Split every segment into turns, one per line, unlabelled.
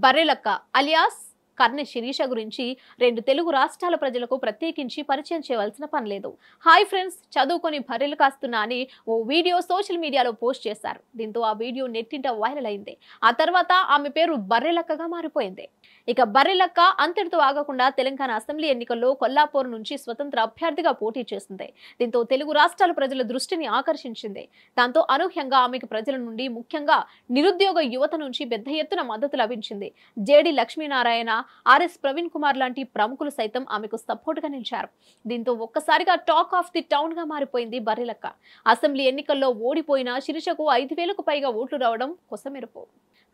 Barrelakka alias Karne Sirisha గురించి రెండు తెలుగు రాష్ట్రాల ప్రజలకు ప్రత్యేకించి పరిచయం చేయవలసిన పని లేదు. హాయ్ ఫ్రెండ్స్, చదువుకొని బర్రెలు కాస్తున్నా అని ఓ వీడియో సోషల్ మీడియాలో పోస్ట్ చేశారు. దీంతో ఆ వీడియో నెట్టింట వైరల్ అయింది. ఆ తర్వాత ఆమె పేరు బర్రెలక్కగా మారిపోయింది. ఇక బర్రెలక్క అంతటితో ఆగకుండా తెలంగాణ అసెంబ్లీ ఎన్నికల్లో కొల్లాపూర్ నుంచి స్వతంత్ర అభ్యర్థిగా పోటీ చేసింది. దీంతో తెలుగు రాష్ట్రాల ప్రజల దృష్టిని ఆకర్షించింది. దాంతో అనూహ్యంగా ఆమెకు ప్రజల నుండి, ముఖ్యంగా నిరుద్యోగ యువత నుంచి పెద్ద ఎత్తున మద్దతు లభించింది. జేడి లక్ష్మీనారాయణ, ఆర్ఎస్ ప్రవీణ్ కుమార్ లాంటి ప్రముఖులు సైతం ఆమెకు సపోర్ట్ గా నిలిచారు. దీంతో ఒక్కసారిగా టాక్ ఆఫ్ ది టౌన్ గా మారిపోయింది బర్రెలక్క. అసెంబ్లీ ఎన్నికల్లో ఓడిపోయిన శిరీషకు 5,000కు పైగా ఓట్లు రావడం కొసమెరుపు.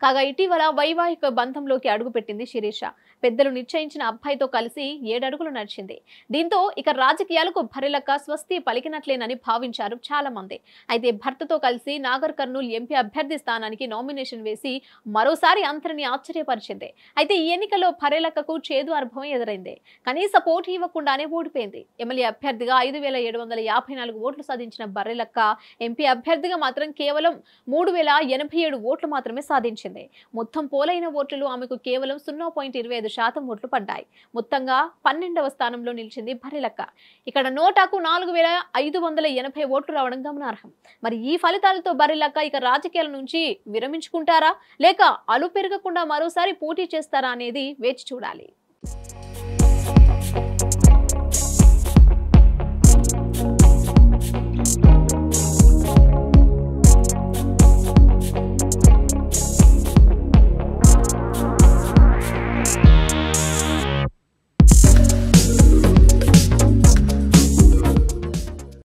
కాగా ఇటీవల వైవాహిక బంధంలోకి అడుగుపెట్టింది శిరీష. పెద్దలు నిశ్చయించిన అబ్బాయితో కలిసి 7 అడుగులు నడిచింది. దీంతో ఇక రాజకీయాలకు బర్రెలక్క స్వస్తి పలికినట్లేనని భావించారు చాలా మంది. అయితే భర్తతో కలిసి నాగర్ కర్నూల్ ఎంపీ అభ్యర్థి స్థానానికి నామినేషన్ వేసి మరోసారి అందరినీ ఆశ్చర్యపరిచింది. అయితే ఈ ఎన్నికల్లో బర్రెలక్కకు చేదు అనుభవం ఎదురైంది. కనీస పోటీ ఇవ్వకుండానే ఓడిపోయింది. ఎమ్మెల్యే అభ్యర్థిగా 5,754 ఓట్లు సాధించిన బర్రెలక్క ఎంపీ అభ్యర్థిగా మాత్రం కేవలం 3,087 ఓట్లు మాత్రమే సాధించింది. మొత్తం పోలైన ఓట్లలో ఆమెకు కేవలం 0.25% ఓట్లు పడ్డాయి. మొత్తంగా 12వ స్థానంలో నిలిచింది బర్రెలక్క. ఇక్కడ నోటాకు 4,580 ఓట్లు రావడం గమనార్హం. మరి ఈ ఫలితాలతో బర్రెలక్క ఇక రాజకీయాల నుంచి విరమించుకుంటారా, లేక అలు పెరగకుండా మరోసారి పోటీ చేస్తారా అనేది వేచి చూడాలి.